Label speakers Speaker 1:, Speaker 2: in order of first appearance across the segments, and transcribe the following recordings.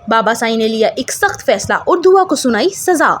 Speaker 1: बाबा साईं ने लिया एक सख्त फैसला और दुआ को सुनाई सजा।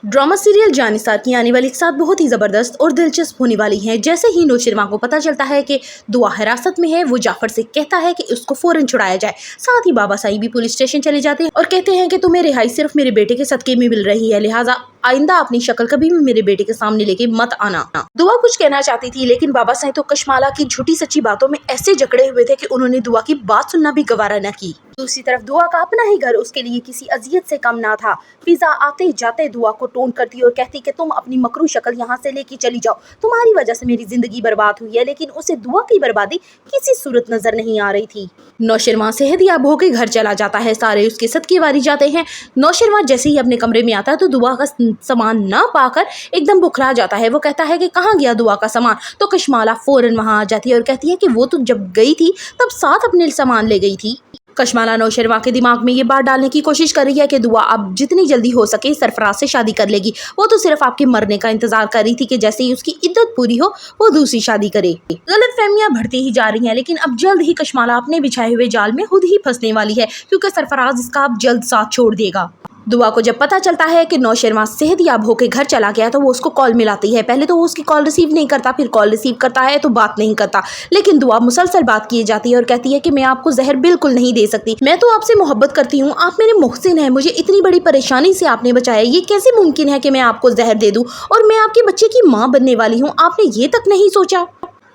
Speaker 1: ड्रामा सीरियल जानिसार की आने वाली 7 बहुत ही ज़बरदस्त और दिलचस्प होने वाली हैं। जैसे ही नौशेरवां को पता चलता है कि दुआ हिरासत में है, वो जाफर से कहता है कि उसको फ़ौरन छुड़ाया जाए। साथ ही बाबा साईं भी पुलिस स्टेशन चले जाते हैं और कहते हैं कि तुम्हें रिहाई सिर्फ मेरे बेटे के सदक़े में मिल रही है, लिहाजा आइंदा अपनी शक्ल कभी भी मेरे बेटे के सामने लेके मत आना। दुआ कुछ कहना चाहती थी, लेकिन बाबा साईं तो कशमाला की झूठी सच्ची बातों में ऐसे जकड़े हुए थे कि उन्होंने दुआ की बात सुनना भी गवारा न की। दूसरी तरफ दुआ का अपना ही घर उसके लिए किसी अजियत से कम ना था। फिजा आते जाते दुआ को टोन करती और कहती कि तुम अपनी मकरू शक्ल यहाँ से लेके चली जाओ, तुम्हारी वजह से मेरी जिंदगी बर्बाद हुई है। लेकिन उसे दुआ की बर्बादी किसी सूरत नजर नहीं आ रही थी। नौशेरवां सेहतयाब होकर घर चला जाता है, सारे उसके सदके वारी जाते हैं। नौशेरवां जैसे ही अपने कमरे में आता है तो दुआ का सामान ना पाकर एकदम बुखला जाता है। वो कहता है कि कहाँ गया दुआ का सामान, तो कशमाला फौरन वहां आ जाती है और कहती है कि वो तो जब गई थी तब साथ अपने सामान ले गई थी। कशमाला नौशेरवां के दिमाग में ये बात डालने की कोशिश कर रही है कि दुआ अब जितनी जल्दी हो सके सरफराज से शादी कर लेगी। वो तो सिर्फ आपके मरने का इंतजार कर रही थी कि जैसे ही उसकी इद्दत पूरी हो वो दूसरी शादी करे। गलतफहमियां बढ़ती ही जा रही हैं, लेकिन अब जल्द ही कशमाला अपने बिछाए हुए जाल में खुद ही फंसने वाली है, क्योंकि सरफराज इसका अब जल्द साथ छोड़ देगा। दुआ को जब पता चलता है कि नौशेरवां सेहतयाब होकर घर चला गया तो वो उसको कॉल मिलाती है। पहले तो वो उसकी कॉल रिसीव नहीं करता, फिर कॉल रिसीव करता है तो बात नहीं करता, लेकिन दुआ मुसलसल बात किए जाती है और कहती है कि मैं आपको जहर बिल्कुल नहीं दे सकती, मैं तो आपसे मोहब्बत करती हूँ, आप मेरे मोहसिन हैं, मुझे इतनी बड़ी परेशानी से आपने बचाया, ये कैसे मुमकिन है कि मैं आपको जहर दे दूँ, और मैं आपके बच्चे की माँ बनने वाली हूँ, आपने ये तक नहीं सोचा।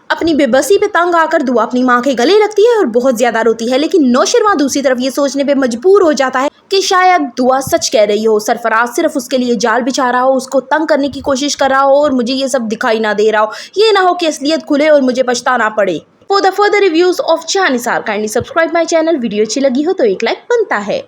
Speaker 1: अपनी बेबसी पे तंग आकर दुआ अपनी माँ के गले लगती है और बहुत ज्यादा रोती है, लेकिन नौशेरवां दूसरी तरफ ये सोचने पे मजबूर हो जाता है कि शायद दुआ सच कह रही हो, सरफराज सिर्फ उसके लिए जाल बिछा रहा हो, उसको तंग करने की कोशिश कर रहा हो और मुझे ये सब दिखाई ना दे रहा हो। ये ना हो कि असलियत खुले और मुझे पछताना पड़े। For the further reviews of Jaanisaar kindly subscribe my channel. Video अच्छी लगी हो तो एक लाइक बनता है।